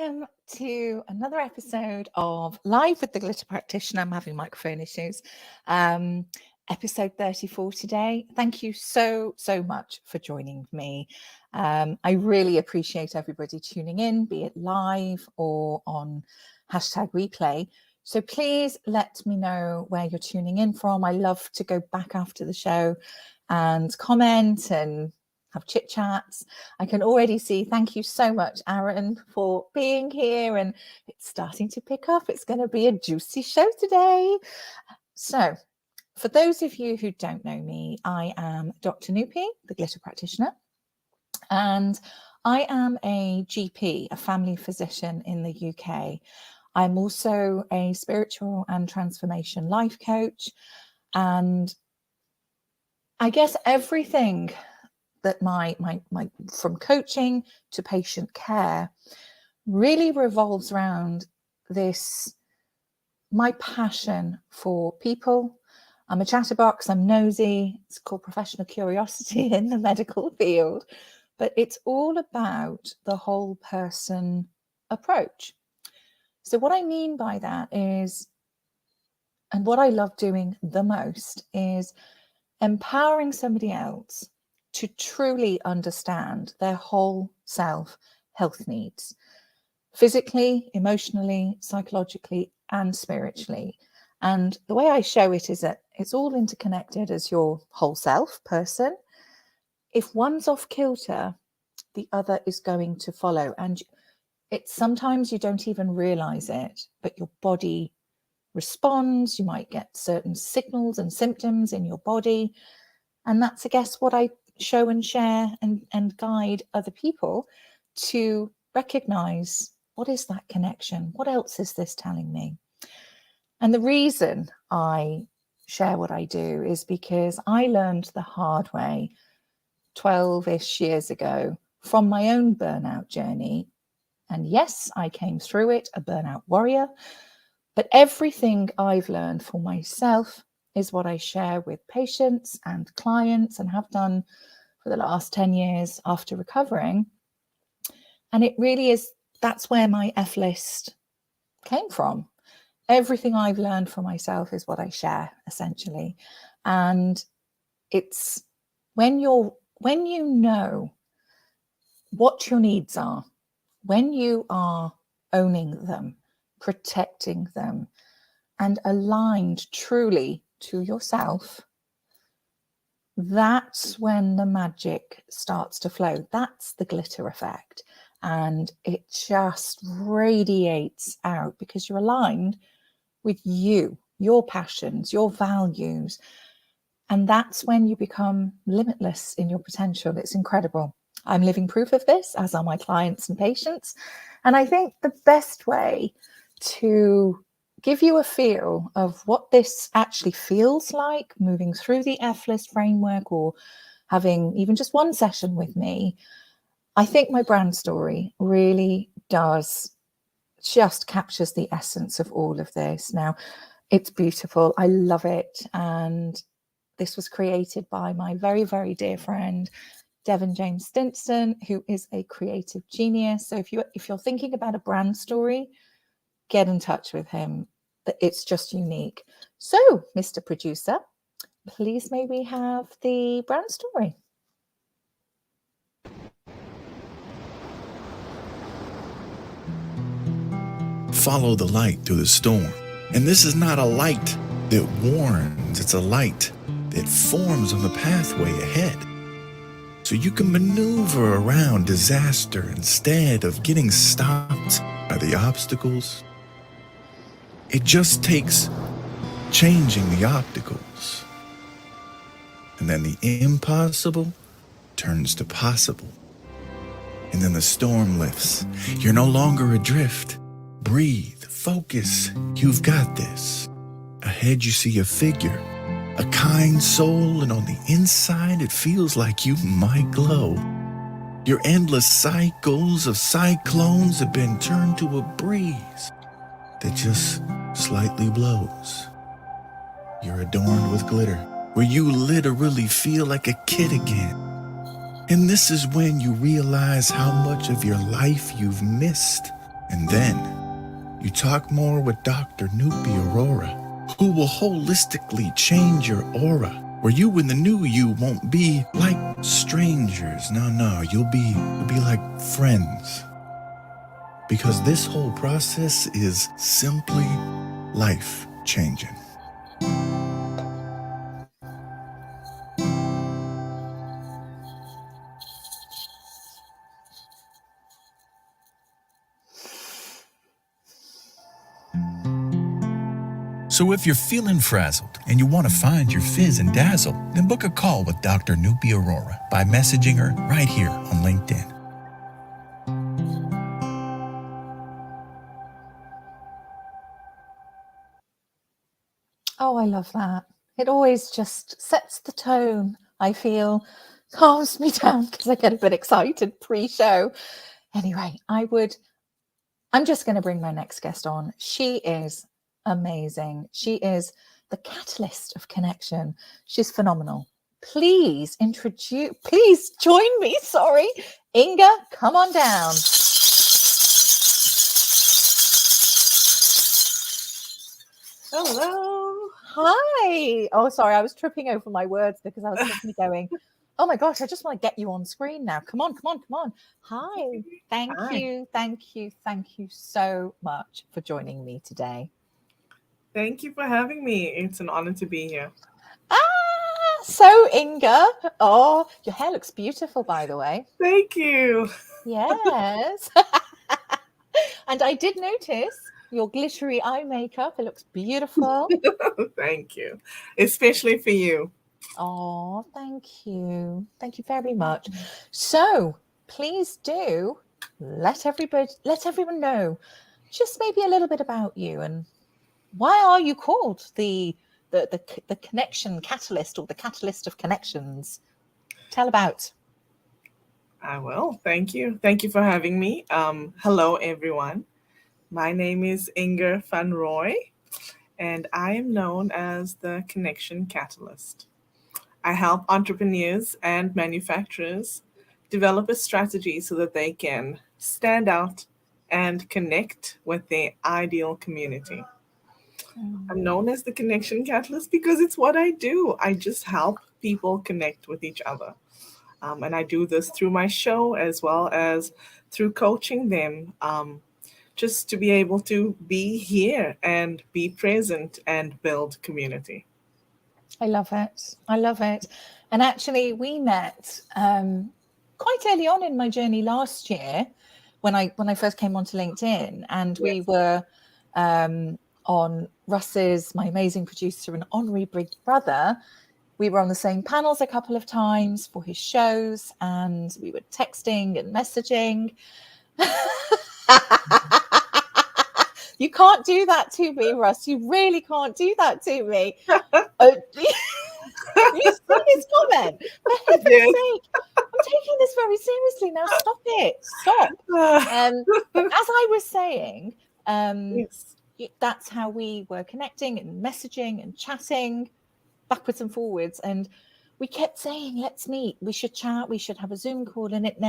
welcome to another episode of Live with the Glitter Practitioner. I'm having microphone issues. Episode 34 today. Thank you so much for joining me. I really appreciate everybody tuning in, be it live or on #replay. So please let me know where you're tuning in from. I love to go back after the show and comment and have chit chats. I can already see, thank you so much, Aaron, for being here, and it's starting to pick up. It's going to be a juicy show today. So for those of you who don't know me, I am Dr. Nupi, the Glitter Practitioner, and I am a GP, a family physician in the UK. I'm also a spiritual and transformation life coach, and I guess everything that my from coaching to patient care really revolves around this, my passion for people. I'm a chatterbox, I'm nosy. It's called professional curiosity in the medical field, but it's all about the whole person approach. So what I mean by that is, and what I love doing the most, is empowering somebody else to truly understand their whole self health needs, physically, emotionally, psychologically, and spiritually. And the way I show it is that it's all interconnected as your whole self person. If one's off kilter, the other is going to follow. And it's sometimes you don't even realize it, but your body responds. You might get certain signals and symptoms in your body. And that's, I guess, what I show and share and guide other people to recognize, what is that connection? What else is this telling me? And the reason I share what I do is because I learned the hard way 12-ish years ago from my own burnout journey. And yes, I came through it, a burnout warrior, but everything I've learned for myself is what I share with patients and clients, and have done for the last 10 years after recovering. And it really is, that's where my F list came from. Everything I've learned for myself is what I share, essentially. And it's when you know what your needs are, when you are owning them, protecting them, and aligned truly to yourself, that's when the magic starts to flow. That's the glitter effect. And it just radiates out because you're aligned with you, your passions, your values. And that's when you become limitless in your potential. It's incredible. I'm living proof of this, as are my clients and patients. And I think the best way to give you a feel of what this actually feels like, moving through the F-list framework or having even just one session with me, I think my brand story really does just captures the essence of all of this. Now, it's beautiful. I love it. And this was created by my very, very dear friend, Devon James Stinson, who is a creative genius. So if you're thinking about a brand story, get in touch with him. It's just unique. So, Mr. Producer, please may we have the brand story. Follow the light through the storm. And this is not a light that warns, it's a light that forms on the pathway ahead. So you can maneuver around disaster instead of getting stopped by the obstacles. It just takes changing the obstacles. And then the impossible turns to possible. And then the storm lifts. You're no longer adrift. Breathe, focus, you've got this. Ahead you see a figure, a kind soul, and on the inside it feels like you might glow. Your endless cycles of cyclones have been turned to a breeze that just slightly blows. You're adorned with glitter, where you literally feel like a kid again. And this is when you realize how much of your life you've missed. And then you talk more with Dr. Nupi Aurora, who will holistically change your aura, where you and the new you won't be like strangers. No, you'll be like friends. Because this whole process is simply life changing. So if you're feeling frazzled and you want to find your fizz and dazzle, then book a call with Dr. Nupi Aurora by messaging her right here on LinkedIn. Oh, I love that. It always just sets the tone, I feel, calms me down because I get a bit excited pre-show. Anyway, I'm just going to bring my next guest on. She is amazing. She is the catalyst of connection. She's phenomenal. Please join me. Sorry. Inga, come on down. Hello. Hi. Oh, sorry. I was tripping over my words because I was suddenly going, oh my gosh, I just want to get you on screen now. Come on. Hi. Thank you so much for joining me today. Thank you for having me. It's an honor to be here. So Inga, oh, your hair looks beautiful, by the way. Thank you. Yes. And I did notice your glittery eye makeup. It looks beautiful. Thank you. Especially for you. Oh, thank you. Thank you very much. So please do let everyone know just maybe a little bit about you and why are you called the connection catalyst or the catalyst of connections? Tell about. I will. Thank you. Thank you for having me. Hello, everyone. My name is Ingor van Rooi, and I am known as the Connection Catalyst. I help entrepreneurs and manufacturers develop a strategy so that they can stand out and connect with their ideal community. I'm known as the Connection Catalyst because it's what I do. I just help people connect with each other. And I do this through my show as well as through coaching them, just to be able to be here and be present and build community. I love it. And actually, we met quite early on in my journey last year when I first came onto LinkedIn, and we were on Russ's, my amazing producer and honorary big brother. We were on the same panels a couple of times for his shows, and we were texting and messaging. You can't do that to me, Russ. You really can't do that to me. You see his comment? For heaven's sake, I'm taking this very seriously. Now stop it. Stop. But as I was saying, that's how we were connecting and messaging and chatting backwards and forwards. And we kept saying, let's meet. We should chat. We should have a Zoom call. And it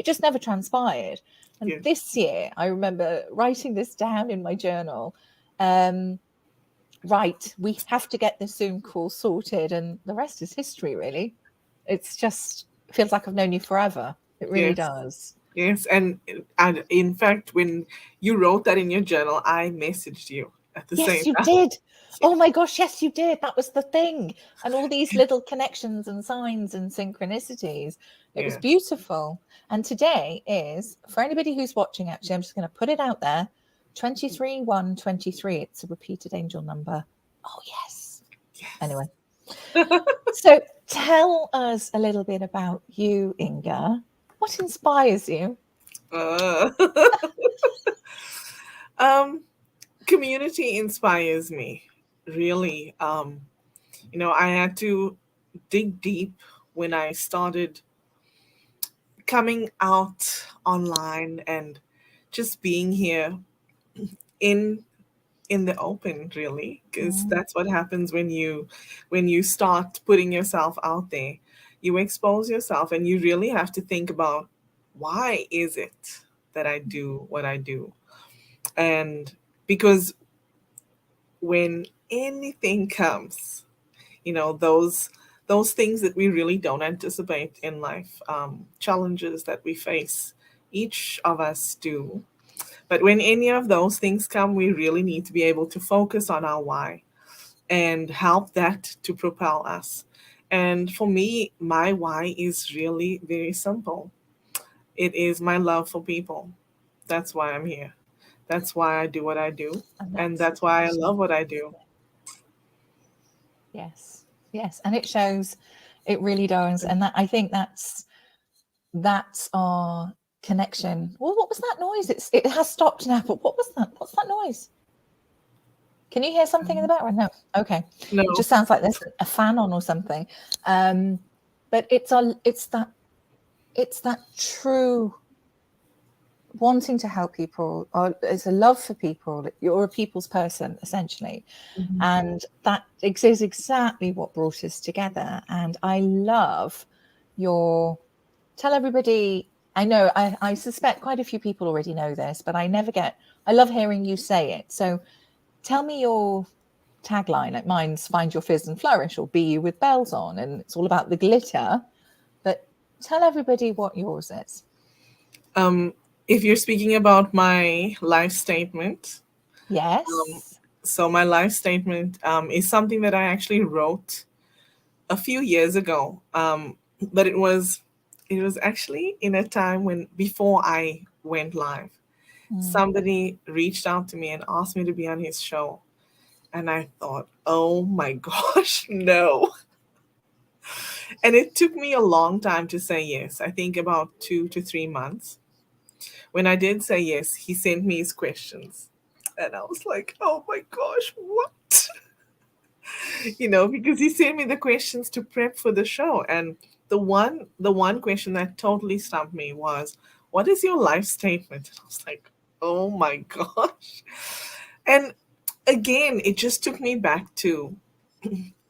just never transpired. And this year, I remember writing this down in my journal. Right, we have to get this Zoom call sorted, and the rest is history, really. It feels like I've known you forever. It really does. Yes, and in fact, when you wrote that in your journal, I messaged you at the same time. Yes, you did. Oh my gosh, yes, you did. That was the thing. And all these little connections and signs and synchronicities. It was beautiful. And today is, for anybody who's watching, actually, I'm just going to put it out there, 23-1-23. It's a repeated angel number. Oh, yes. Anyway. So tell us a little bit about you, Inga. What inspires you? Community inspires me, really. I had to dig deep when I started coming out online and just being here in the open, really, because that's what happens when you start putting yourself out there. You expose yourself, and you really have to think about, why is it that I do what I do? And because when anything comes, those things that we really don't anticipate in life, challenges that we face, each of us do. But when any of those things come, we really need to be able to focus on our why and help that to propel us. And for me, my why is really very simple. It is my love for people. That's why I'm here. That's why I do what I do. And And that's that's why I love passion. what I do. Yes, yes, and it shows. It really does, and that I think that's our connection. Well, what was that noise? It has stopped now, but what was that? What's that noise? Can you hear something in the background? No. Okay. It No. just sounds like there's a fan on or something. But it's that true wanting to help people, or it's a love for people. You're a people's person, essentially. Mhm. And that is exactly what brought us together. And I love your tell everybody. I know I suspect quite a few people already know this, but I love hearing you say it. So tell me your tagline. Like mine's find your fizz and flourish, or be you with bells on, and it's all about the glitter. But tell everybody what yours is. Um, if you're speaking about my life statement, um, Yes. so my life statement is something that I actually wrote a few years ago. But it was actually in a time when before I went live. Mm. Somebody reached out to me and asked me to be on his show. And I thought, oh my gosh, no. And it took me a long time to say yes. I think about 2 to 3 months. When I did say yes, he sent me his questions. And I was like, oh my gosh, what? Because he sent me the questions to prep for the show. And the one question that totally stumped me was, what is your life statement? And I was like, oh my gosh. And again, it just took me back to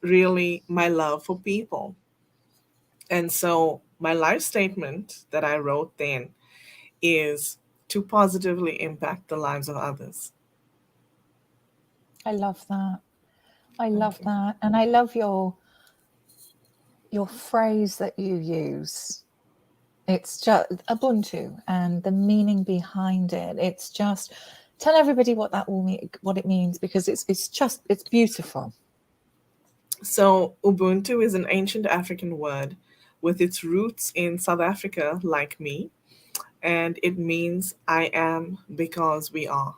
really my love for people. And so my life statement that I wrote then is to positively impact the lives of others. I love that. I Thank love you. that. And I love your phrase that you use. It's just Ubuntu and the meaning behind it. It's just tell everybody what that all what it means, because it's beautiful. So, Ubuntu is an ancient African word with its roots in South Africa, like me, and it means I am because we are.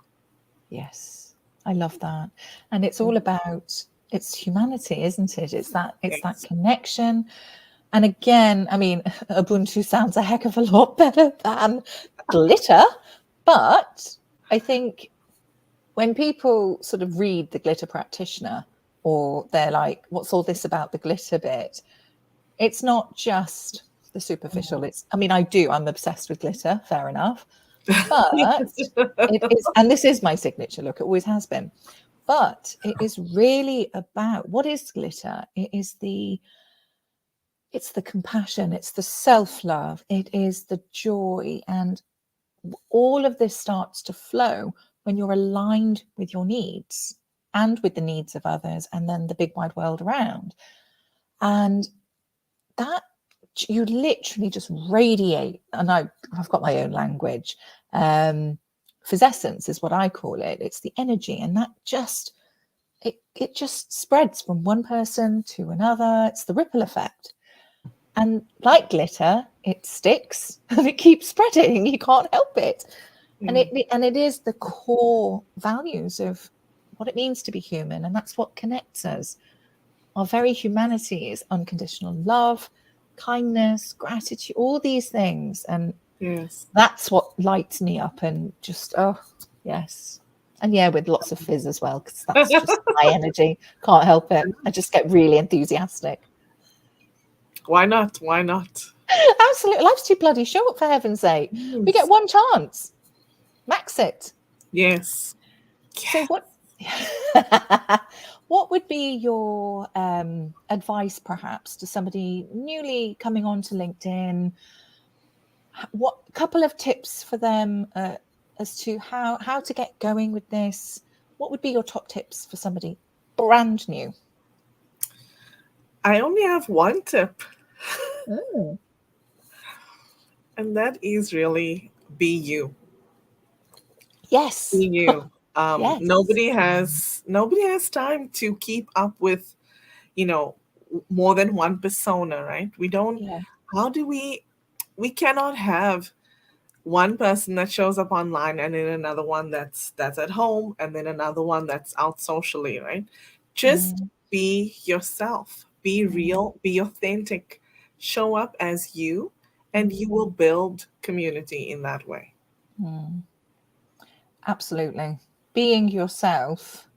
Yes. I love that. And it's all about it's humanity, isn't it? It's that Yes. connection. And again, I mean, Ubuntu sounds a heck of a lot better than glitter, but I think when people sort of read the Glitter Practitioner, or they're like, what's all this about the glitter bit? It's not just the superficial. I'm obsessed with glitter, fair enough. But it is, and this is my signature look, it always has been. But it is really about what is glitter? It's the compassion, it's the self-love, it is the joy, and all of this starts to flow when you're aligned with your needs and with the needs of others, and then the big wide world around. And that you literally just radiate. And I've got my own language. Physessence is what I call it. It's the energy, and that it just spreads from one person to another. It's the ripple effect. And like glitter, it sticks and it keeps spreading. You can't help it. And Mm, it is the core values of what it means to be human, and that's what connects us. Our very humanity is unconditional love, kindness, gratitude, all these things, and yes. that's what lights me up. And just yes, and yeah, with lots of fizz as well, because that's just my energy. Can't help it. I just get really enthusiastic. Why not? Why not? Absolutely, life's too bloody short, for heaven's sake. We get Yes. one chance. Max it. Yes. So what what would be your advice perhaps to somebody newly coming onto LinkedIn? What couple of tips for them? as to how to get going with this, what would be your top tips for somebody brand new? I only have one tip, Oh. and that is really be you. Yes. Be you. Yes. Nobody has time to keep up with, you know, more than one persona, right? We don't. Yeah. How do we cannot have one person that shows up online and then another one that's at home and then another one that's out socially, right? Just Mm, be yourself, be mm, real, be authentic, show up as you, and you mm, will build community in that way. mm. Absolutely. Being yourself,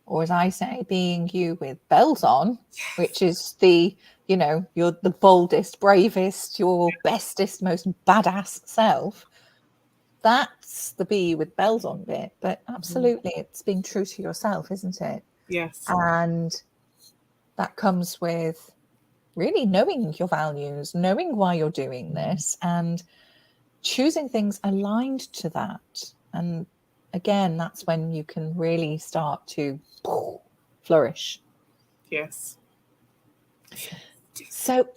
or as I say, being you with bells on, which is you're the boldest, bravest, your bestest, most badass self. That's the be with bells on bit. But Mhm. absolutely, it's being true to yourself, isn't it? Yes. And that comes with really knowing your values, knowing why you're doing this, and choosing things aligned to that. And again, that's when you can really start to flourish. Yes. So,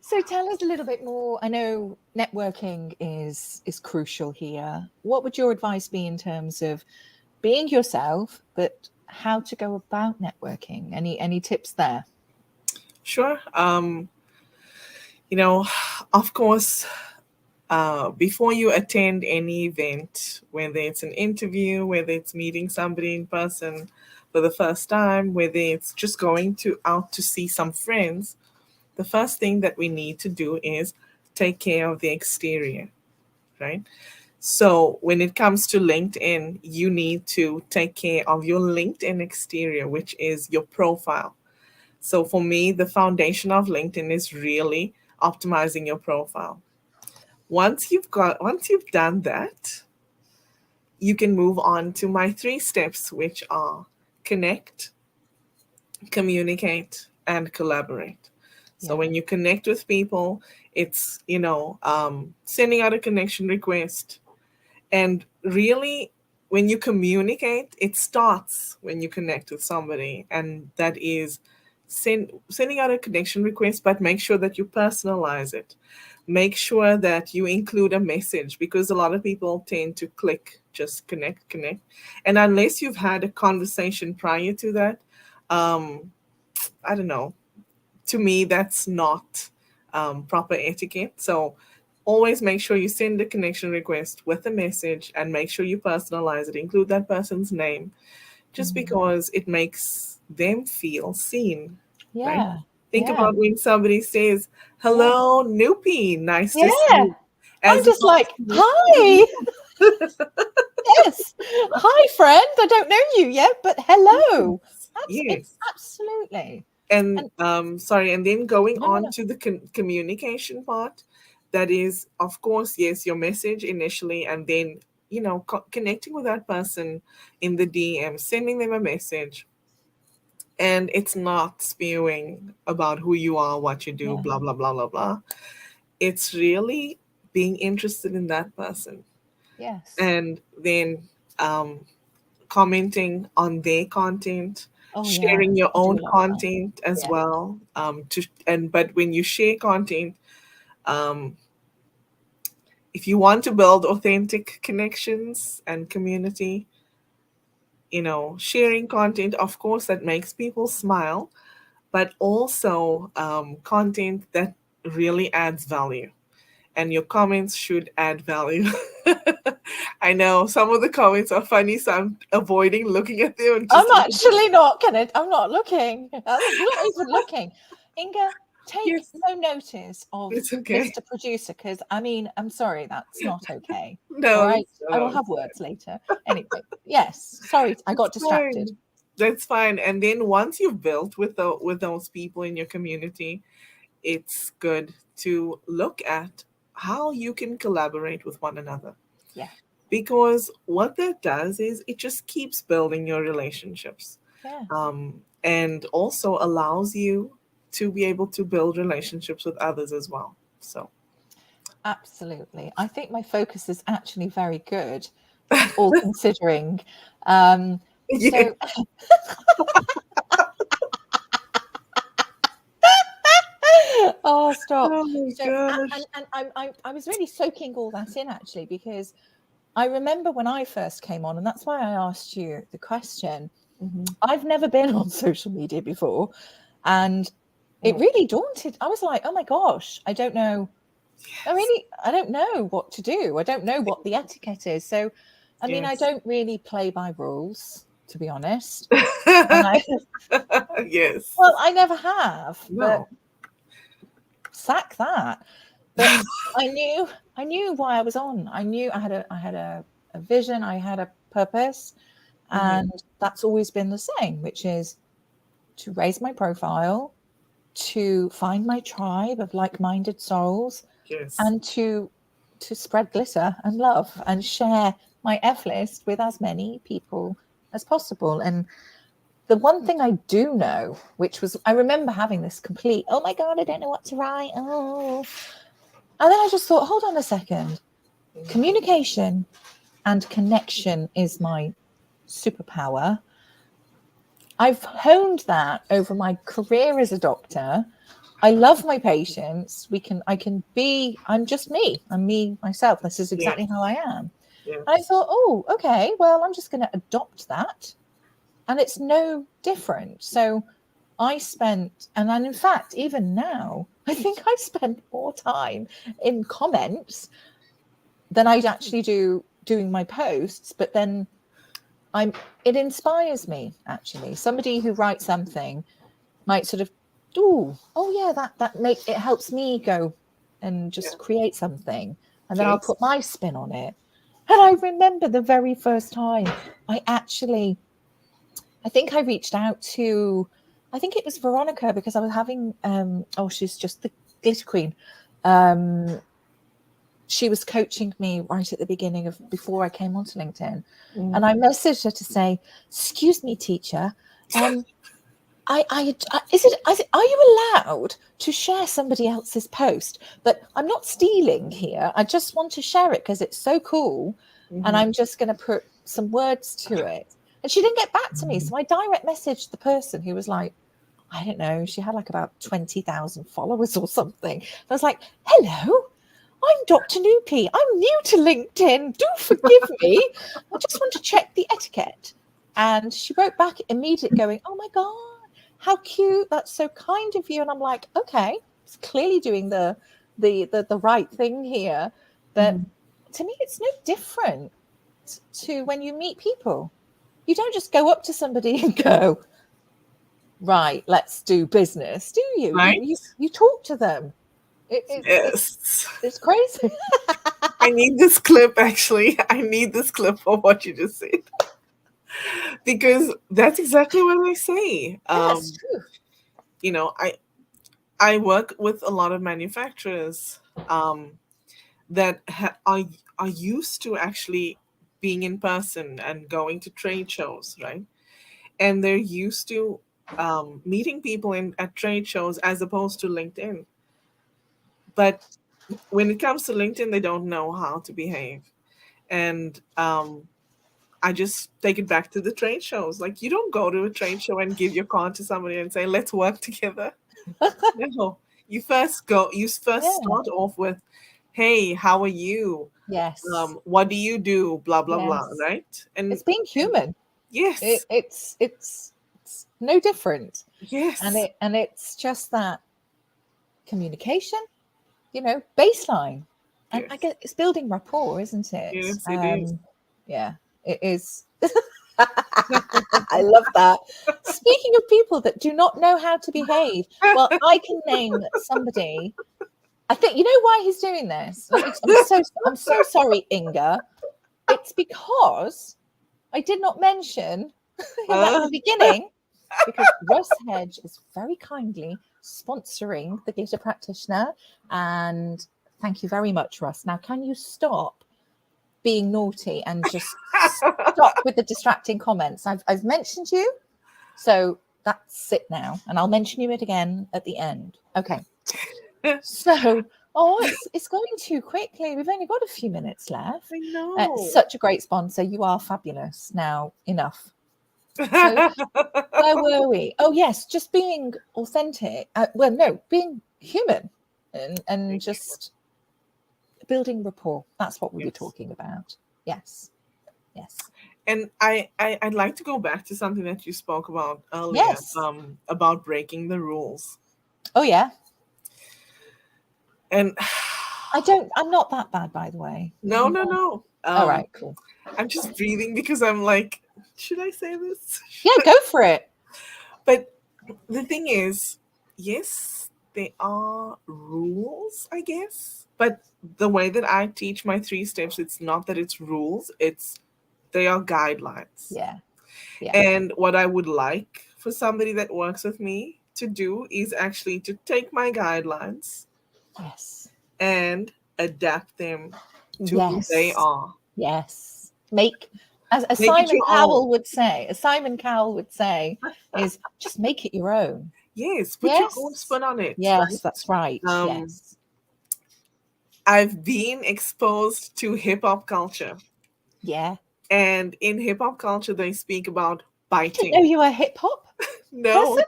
so tell us a little bit more. I know networking is crucial here. What would your advice be in terms of being yourself, but how to go about networking? Any tips there? Sure. You know, of course, before you attend any event, whether it's an interview, whether it's meeting somebody in person for the first time, whether it's just going to out to see some friends, the first thing that we need to do is take care of the exterior, right? So when it comes to LinkedIn, you need to take care of your LinkedIn exterior, which is your profile. So for me, the foundation of LinkedIn is really optimizing your profile. Once you've done that, you can move on to my 3 steps, which are connect, communicate, and collaborate. So Yeah. when you connect with people, it's sending out a connection request, and really when you communicate, it starts when you connect with somebody, and that is sending out a connection request, but make sure that you personalize it. Make sure that you include a message, because a lot of people tend to click just connect, and unless you've had a conversation prior to that, um, I don't know, to me that's not proper etiquette. So always make sure you send a connection request with a message, and make sure you personalize it, include that person's name, just Mm. because it makes them feel seen, right? Yeah. Think Yeah. about when somebody says, Yeah. "Hello, Nupi, nice to see Yeah. you," I'm as just opposed like, to, hi. Yes. Hi, friend. I don't know you yet, but hello. It's yes. absolutely. And And sorry, and then going no, no, on no. to the communication part, that is, of course, yes, your message initially, and then connecting with that person in the DM, sending them a message, and it's not spewing about who you are, what you do, Yeah. blah blah blah blah blah. It's really being interested in that person, Yes. and then um, commenting on their content, Oh, yeah. sharing your I do own a lot of that. content as Yeah. well. But when you share content, um, if you want to build authentic connections and community, sharing content, of course, that makes people smile, but also content that really adds value. And your comments should add value. I know some of the comments are funny, so I'm avoiding looking at them and I'm just actually not gonna. I'm not looking. I'm not even looking. Inga, take yes, no notice of it's okay. Mr. Producer, because I mean, I'm sorry, that's not okay. All No, right, it's, I will no, have words later. Anyway, yes. Sorry, I it's got distracted. fine. That's fine. And then once you've built with those people in your community, it's good to look at how you can collaborate with one another. Yeah, Because what that does is it just keeps building your relationships, yeah, and also allows you to be able to build relationships with others as well. So Absolutely. I think my focus is actually very good, all considering. So Yeah. oh, stop. Oh my So gosh. and I was really soaking all that in actually, because I remember when I first came on, and that's why I asked you the question. I've never been on social media before, and it really daunted. I was like, oh my gosh, I don't know. I don't know what to do. I don't know what the etiquette is. So, I mean, I Yes. don't really play by rules, to be honest. And Yes. well, I never have, but No. sack that. But I knew why I was on. I knew I had a vision, I had a purpose, and that's always been the same, which is to raise my profile, to find my tribe of like-minded souls, Yes. and to spread glitter and love and share my F list with as many people as possible. And the one thing I do know, which was, I remember having this complete, oh my God, I don't know what to write. Oh. And then I just thought, hold on a second. Communication and connection is my superpower. I've honed that over my career as a doctor. I love my patients. I'm just me. I'm me myself. This is exactly how I am. Yes. I thought, oh, okay, well, I'm just going to adopt that. And it's no different. So I spent, and in fact, even now, I think I spend more time in comments than I'd actually do doing my posts. But then it inspires me, actually. Somebody who writes something might sort of, oh yeah, it helps me go and just create something, and then I'll put my spin on it. And I remember the very first time I think I reached out to, I think it was Veronica, because I was having she's just the glitter queen. She was coaching me right at the beginning of, before I came onto LinkedIn, and I messaged her to say, excuse me, teacher, are you allowed to share somebody else's post? But I'm not stealing here. I just want to share it because it's so cool. And I'm just going to put some words to it. And she didn't get back to me. So I direct messaged the person who was like, I don't know, she had like about 20,000 followers or something. And I was like, hello, I'm Dr. Nupi. I'm new to LinkedIn. Do forgive me. I just want to check the etiquette. And she wrote back immediately going, oh my God, how cute. That's so kind of you. And I'm like, okay, it's clearly doing the right thing here. But to me, it's no different to when you meet people. You don't just go up to somebody and go, right, let's do business, do you? Right? You talk to them. It's crazy. I need this clip, actually. I need this clip for what you just said. Because that's exactly what I say. That's true. You know, I work with a lot of manufacturers that are used to actually being in person and going to trade shows, right? And they're used to meeting people at trade shows as opposed to LinkedIn. But when it comes to LinkedIn, they don't know how to behave. And I just take it back to the trade shows. Like, you don't go to a trade show and give your card to somebody and say, let's work together. No, you first start off with, hey, how are you? Yes. What do you do? Blah, blah, blah. Yes. Right. And it's being human. Yes. It's no different. Yes. And it's just that communication, baseline. And I guess it's building rapport, isn't it? Yes, it is. Yeah, it is. I love that. Speaking of people that do not know how to behave, well, I can name somebody. I think you know why he's doing this. I'm so sorry, Inga. It's because I did not mention him at the beginning, because Russ Hedge is very kindly sponsoring the Glitter Practitioner, and thank you very much, Russ. Now, can you stop being naughty and just stop with the distracting comments? I've mentioned you, so that's it now, and I'll mention you it again at the end. Okay. So Oh, it's going too quickly. We've only got a few minutes left. I know. Such a great sponsor. You are fabulous. Now, enough. So where were we? Oh, yes, just being authentic. Well, no, being human and just building rapport. That's what we were Yes. talking about. Yes. Yes. And I'd like to go back to something that you spoke about earlier, Yes. about breaking the rules. Oh, yeah. And I'm not that bad, by the way. no. All right, cool. I'm just breathing because I'm like, should I say this? Yeah, go for it. But the thing is, yes, there are rules, I guess. But the way that I teach my 3 steps, it's not that it's rules, they are guidelines. Yeah. Yeah. And what I would like for somebody that works with me to do is actually to take my guidelines Yes. and adapt them to who Yes. they are. Yes. As Make it Simon your Cowell own. would say, is just make it your own. Yes, put your own spin on it. Yes, right? that's right. Yes. I've been exposed to hip hop culture. Yeah. And in hip hop culture, they speak about I didn't biting. know you were a hip hop No, person.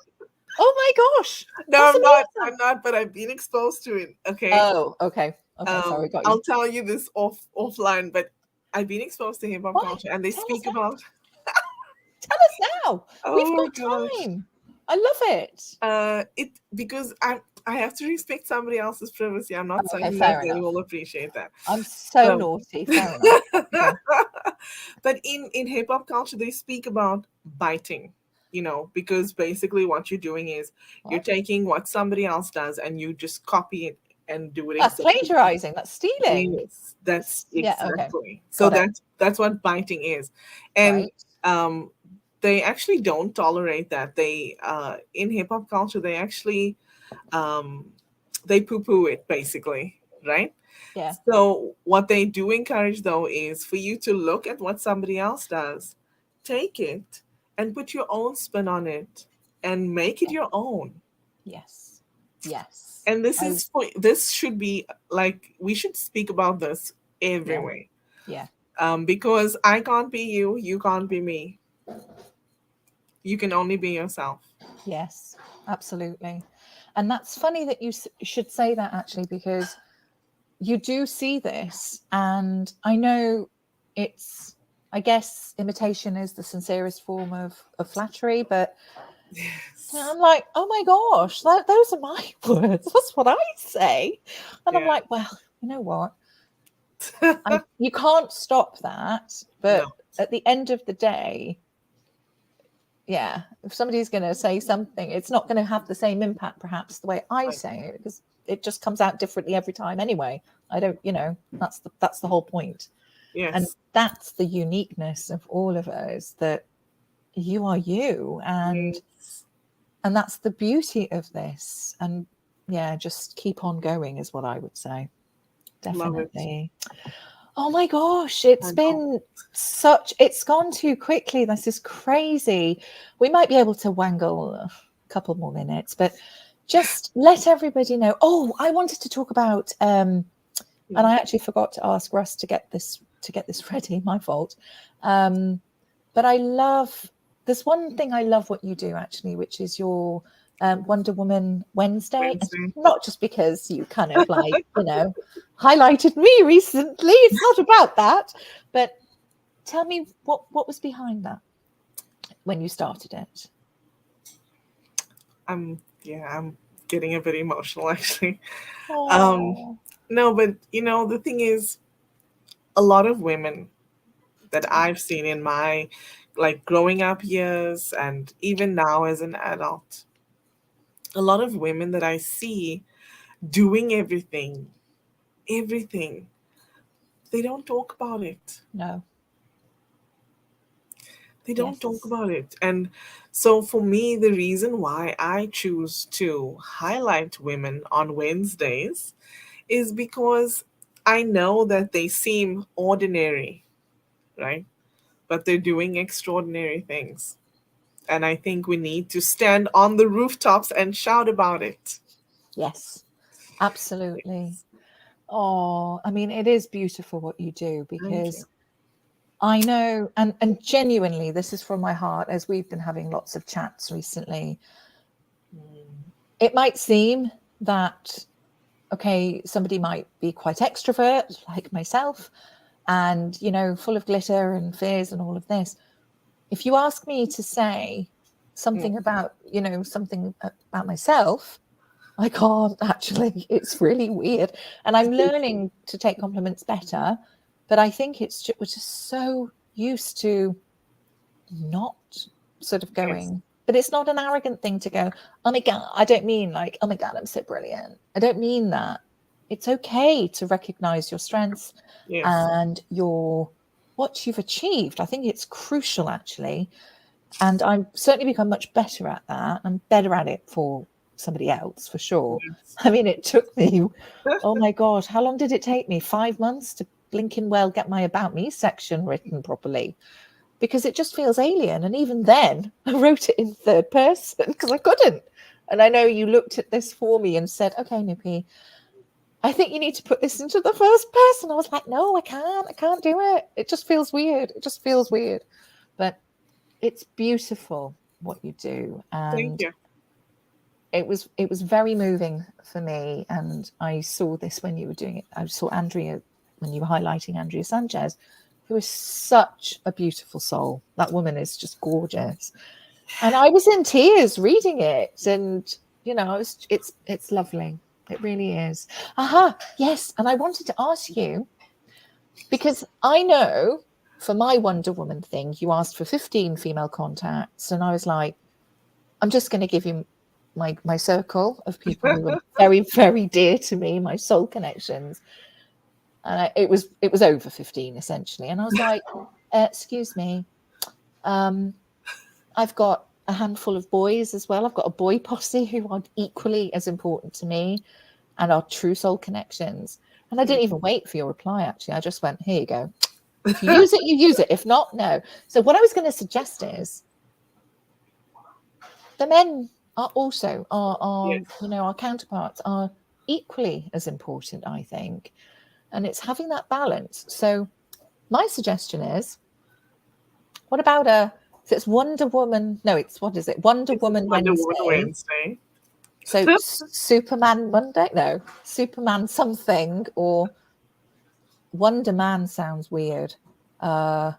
Oh my gosh. no, That's I'm not. amazing. I'm not. But I've been exposed to it. Okay. Oh, okay. Okay, sorry, got you. I'll tell you this offline. But I've been exposed to hip hop Why? culture, and they Tell speak us now. about. Tell us now. Oh We've my got gosh. time. I love it. It because I have to respect somebody else's privacy. I'm not Okay, saying fair that they enough. will appreciate that. I'm so So- naughty. Fair enough. Okay. But in hip hop culture, they speak about biting. Because basically what you're doing is you're What? taking what somebody else does and you just copy it and do it That's exactly. plagiarizing. That's stealing. Yes, that's Yeah, okay. exactly. So Got it. that's what biting is, and Right. they actually don't tolerate that. They in hip hop culture they actually they poo poo it basically, right? Yeah. So what they do encourage though is for you to look at what somebody else does, take it, and put your own spin on it, and make it your own. Yes. Yes. And this should be like we should speak about this everywhere. Yeah. Because I can't be you, you can't be me. You can only be yourself. Yes, absolutely. And that's funny that you should say that actually, because you do see this, and I know I guess imitation is the sincerest form of flattery, but Yes. I'm like, oh my gosh, those are my words. That's what I say. And I'm Yeah. like, well, you know what? You can't stop that. But No. at the end of the day, yeah, if somebody's going to say something, it's not going to have the same impact, perhaps, the way I Right. say it, because it just comes out differently every time anyway. I don't, that's the whole point. Yes. And that's the uniqueness of all of us, that you are you, and Yes. and that's the beauty of this. And yeah, just keep on going is what I would say. Love it. Definitely. Oh my gosh, it's gone too quickly. This is crazy. We might be able to wangle a couple more minutes, but just let everybody know. Oh, I wanted to talk about and I actually forgot to ask Russ to get this ready, my fault. But there's one thing I love what you do actually, which is your Wonder Woman Wednesday. And not just because you kind of like, highlighted me recently. It's not about that. But tell me what was behind that when you started it. I'm getting a bit emotional actually. Oh. No, but the thing is, a lot of women that I've seen in my growing up years and even now as an adult, a lot of women that I see doing everything, they don't talk about it. No. They don't talk about it. And so for me, the reason why I choose to highlight women on Wednesdays is because I know that they seem ordinary, right? But they're doing extraordinary things. And I think we need to stand on the rooftops and shout about it. Yes, absolutely. Oh, I mean, it is beautiful what you do, Thank you. because I know, and genuinely, this is from my heart, as we've been having lots of chats recently. It might seem that, okay, somebody might be quite extrovert, like myself, and, you know, full of glitter and fizz and all of this. If you ask me to say something about, you know, something about myself, I can't actually. It's really weird. And I'm learning to take compliments better. But I think we're just so used to not sort of Yes. going. But it's not an arrogant thing to go, oh my God. I don't mean like, oh my God, I'm so brilliant. I don't mean that. It's okay to recognize your strengths Yes. and what you've achieved. I think it's crucial, actually. And I've certainly become much better at that. I'm better at it for somebody else, for sure. Yes. I mean, it took me, oh my God, how long did it take me? 5 months to blinking well get my About Me section written properly, because it just feels alien. And even then, I wrote it in third person because I couldn't. And I know you looked at this for me and said, okay, Nupi, I think you need to put this into the first person. I was like, no, I can't do it. It just feels weird. It just feels weird. But it's beautiful what you do. Thank And you. it was very moving for me. And I saw this when you were doing it. I saw Andrea, when you were highlighting Andrea Sanchez, who is such a beautiful soul. That woman is just gorgeous. And I was in tears reading it. And, you know, it's lovely. It really is. Aha, yes. And I wanted to ask you, because I know for my Wonder Woman thing, you asked for 15 female contacts. And I was like, I'm just going to give you my circle of people who are very, very dear to me, my soul connections. And it was over 15 essentially. And I was like, excuse me, I've got a handful of boys as well. I've got a boy posse who are equally as important to me and are true soul connections. And I didn't even wait for your reply, actually. I just went, here you go. If you use it, you use it. If not, no. So what I was going to suggest is the men are also, Yes. you know, our counterparts are equally as important, I think. And it's having that balance. So my suggestion is, what about it's Wonder Woman, no, it's, what is it? Wonder It's Woman Wonder Woman Wednesday. Wednesday. So Superman Monday? No, Superman something, or Wonder Man sounds weird. I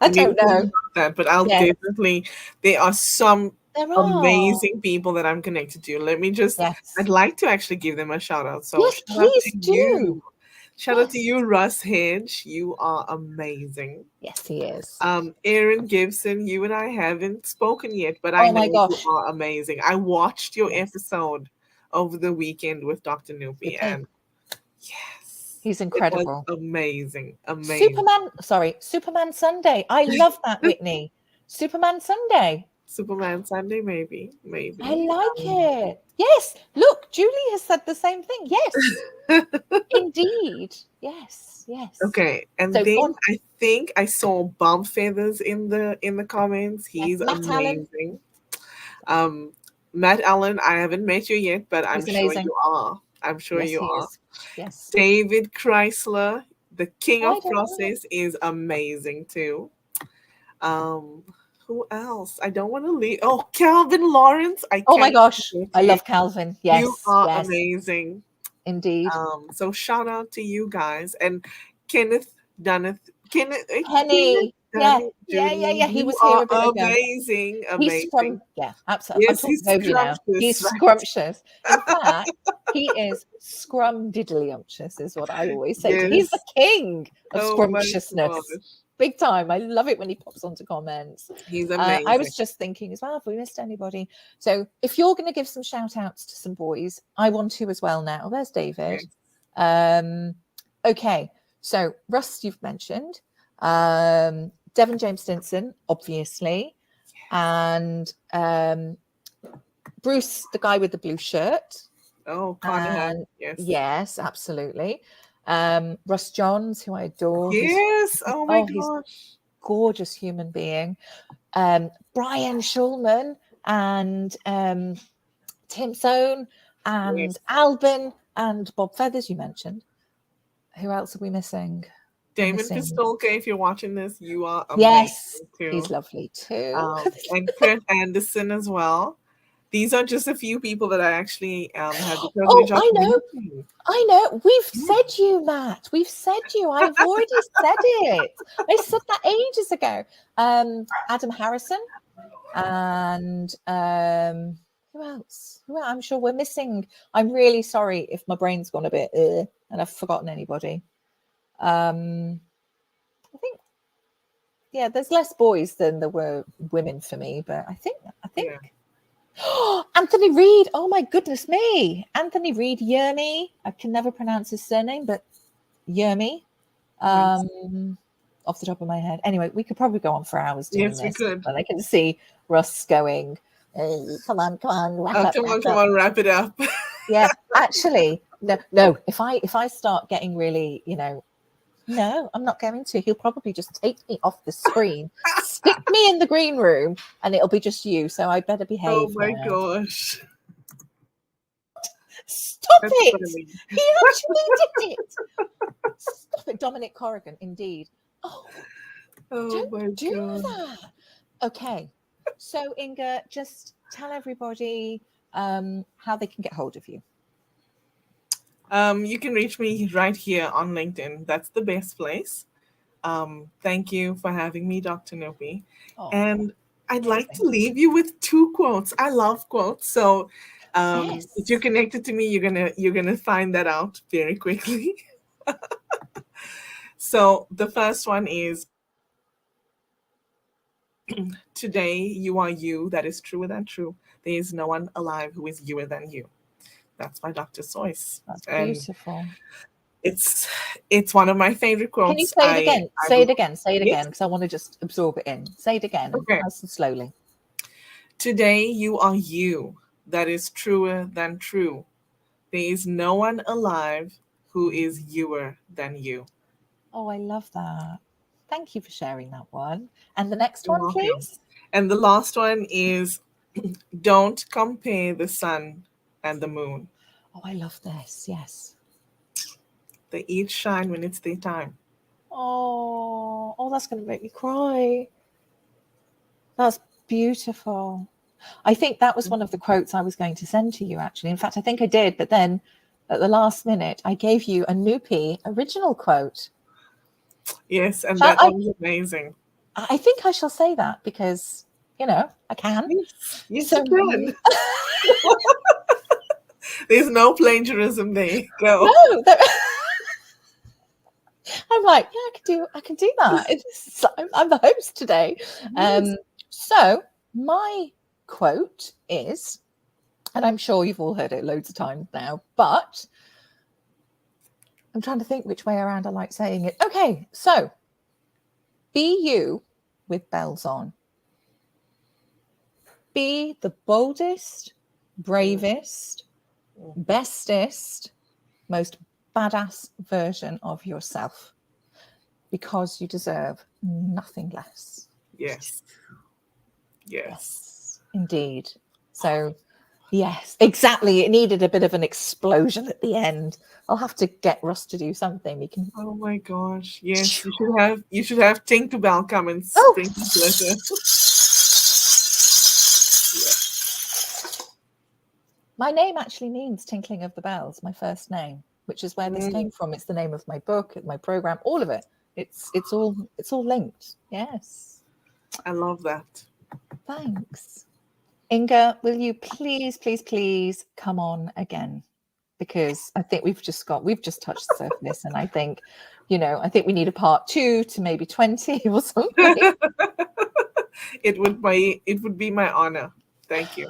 Maybe don't know. about that, but I'll Yes, definitely. There are some there are. amazing people that I'm connected to. Let me just. Yes. I'd like to actually give them a shout out. So Yes, shout out please to do. you. Shout out to Yes. you, Russ Hedge. You are amazing. Yes, he is. Aaron Gibson, you and I haven't spoken yet, but I Oh know my you gosh. are amazing. I watched your Yes. episode over the weekend with Dr. Nupi, Okay. and yes, He's it was incredible. amazing. Amazing. Superman Sunday. I love that, Whitney. Superman Sunday. Superman Sunday, maybe. I Maybe. like it. Yes. Look, Julie has said the same thing. Yes, indeed. Yes, yes. Okay, and So then on. I think I saw Bomb Feathers in the comments. Yes, He's Matt Allen. amazing. Um, Matt Allen, I haven't met you yet, but I'm He's sure amazing. you are. I'm sure Yes, you he are. is. Yes. David Chrysler, the king I of don't know. process, is amazing too. Um, who else? I don't want to leave. Oh, Calvin Lawrence. I Oh my can't gosh. forget I you. love Calvin. You Yes, are yes, amazing. indeed. So shout out to you guys and Kenneth Dunneth. Kenneth Penny. Yeah, Dunneth yeah, yeah, Jr. yeah. He You was here are a bit ago. amazing, He's amazing. from, yeah, absolutely. I'm Yes, talking he's over you now. scrumptious, He's scrumptious. In fact, he is scrum diddlyumptious, is what I always say. He's the Yes. king of Oh my scrumptiousness. gosh. Big time. I love it when he pops onto comments. He's I amazing. was just thinking as well, have we missed anybody? So if you're going to give some shout outs to some boys, I want to as well now. There's David. Yes. Okay. So Russ, you've mentioned. Devon James Stinson, obviously. And Bruce, the guy with the blue shirt. Oh, Carnahan. And Yes. yes, absolutely. Russ Johns, who I adore. Yes. Oh my He's gosh. gorgeous human being. Brian Schulman and Tim Sohn and Yes. Albin and Bob Feathers, you mentioned. Who else are we missing? Damon Pistolka, if you're watching this, you are Yes, amazing too. he's lovely too. And Kurt Anderson as well. These are just a few people that I actually had the privilege of meeting. I know. We've said you, Matt. We've said you. I've already said it. I said that ages ago. Adam Harrison and who else? Well, I'm sure we're missing. I'm really sorry if my brain's gone a bit and I've forgotten anybody. I think, yeah, there's less boys than there were women for me, but I think. Yeah. Anthony Reid. Oh my goodness me. Anthony Reid, Yermi. I can never pronounce his surname, but Yermi. Off the top of my head. Anyway, we could probably go on for hours doing this. Yes, we could. But I can see Russ going, come on, wrap it up. Yeah, actually, no. If I start getting really, no, I'm not going to. He'll probably just take me off the screen, stick me in the green room, and it'll be just you. So I better behave. Oh my gosh. Stop it. Funny. He actually did it. Stop it, Dominic Corrigan, indeed. Oh don't do that. Okay. So Inga, just tell everybody how they can get hold of you. You can reach me right here on LinkedIn. That's the best place. Thank you for having me, Dr. Nupi. And I'd like to leave you with 2 quotes. I love quotes. So if you're connected to me, you're gonna find that out very quickly. So the first one is, today you are you. That is truer than true. There is no one alive who is youer than you. That's by Dr. Seuss. That's beautiful. It's one of my favorite quotes. Can you say it again? Say it again, because I want to just absorb it in. Say it again, nice and slowly. Today you are you. That is truer than true. There is no one alive who is youer than you. Oh, I love that. Thank you for sharing that one. And the next one, please. And the last one is, don't compare the sun and the moon. Oh, I love this. Yes. They each shine when it's their time. Oh, that's going to make me cry. That's beautiful. I think that was one of the quotes I was going to send to you, actually. In fact, I think I did. But then at the last minute, I gave you a Nupi original quote. Yes, and that was amazing. I think I shall say that because, I can. Yes, you can. There's no plagiarism there. Go. No, I'm like, yeah, I can do that. I'm the host today. So my quote is, and I'm sure you've all heard it loads of times now, but I'm trying to think which way around I like saying it. Okay, so be you with bells on. Be the boldest, bravest, bestest, most badass version of yourself, because you deserve nothing less. Yes, indeed. So yes, exactly. It needed a bit of an explosion at the end. I'll have to get Russ to do something. We can. Oh my gosh! Yes, you should have Tinkerbell come and sprinkle glitter. My name actually means tinkling of the bells. My first name, which is where this came from. It's the name of my book, my program, all of it. It's all linked. Yes. I love that. Thanks. Inga, will you please come on again? Because I think we've just touched the surface, and I think, I think we need a part 2 to maybe 20 or something. It would be my honor. Thank you.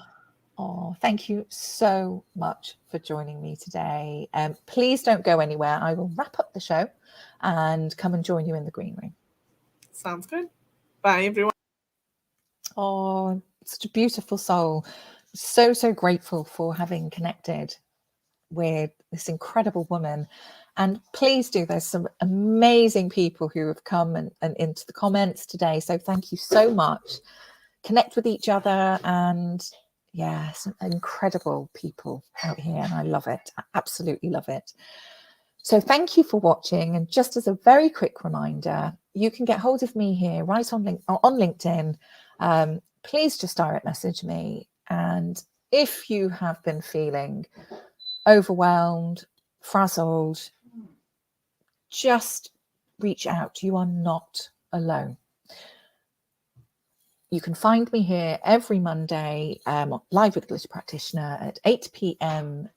Oh, thank you so much for joining me today. Please don't go anywhere. I will wrap up the show and come and join you in the green room. Sounds good. Bye, everyone. Oh, such a beautiful soul. So grateful for having connected with this incredible woman. And please do, there's some amazing people who have come and into the comments today. So thank you so much. Connect with each other, and some incredible people out here. And I love it. I absolutely love it. So thank you for watching. And just as a very quick reminder, you can get hold of me here right on LinkedIn. Please just direct message me. And if you have been feeling overwhelmed, frazzled, just reach out. You are not alone. You can find me here every Monday, live with Glitter Practitioner at 8 p.m.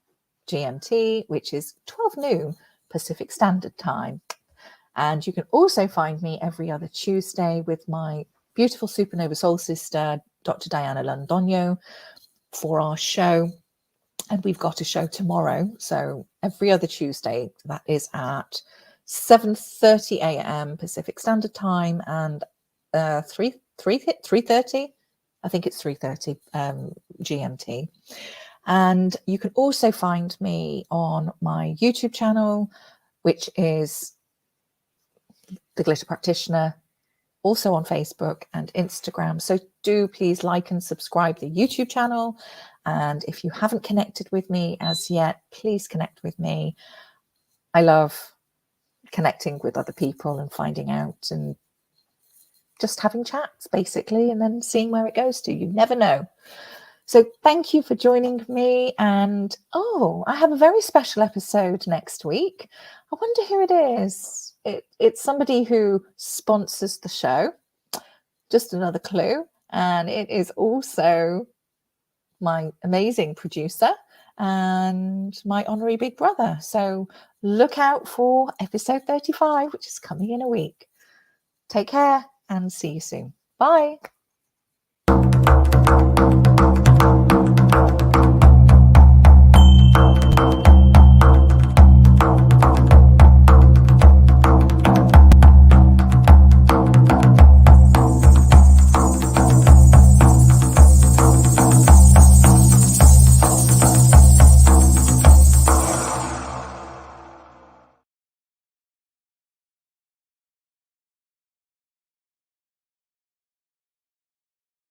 GMT, which is 12 noon Pacific Standard Time. And you can also find me every other Tuesday with my beautiful Supernova Soul sister, Dr. Diana Landogno, for our show. And we've got a show tomorrow. So every other Tuesday, that is at 7:30 a.m. Pacific Standard Time and 3:30. I think it's 3:30 GMT. And you can also find me on my YouTube channel, which is The Glitter Practitioner, also on Facebook and Instagram. So do please like and subscribe the YouTube channel. And if you haven't connected with me as yet, please connect with me. I love connecting with other people and finding out and just having chats, basically, and then seeing where it goes to. You never know. So thank you for joining me. And I have a very special episode next week. I wonder who it is. It's somebody who sponsors the show. Just another clue. And it is also my amazing producer and my honorary big brother. So look out for episode 35, which is coming in a week. Take care and see you soon. Bye.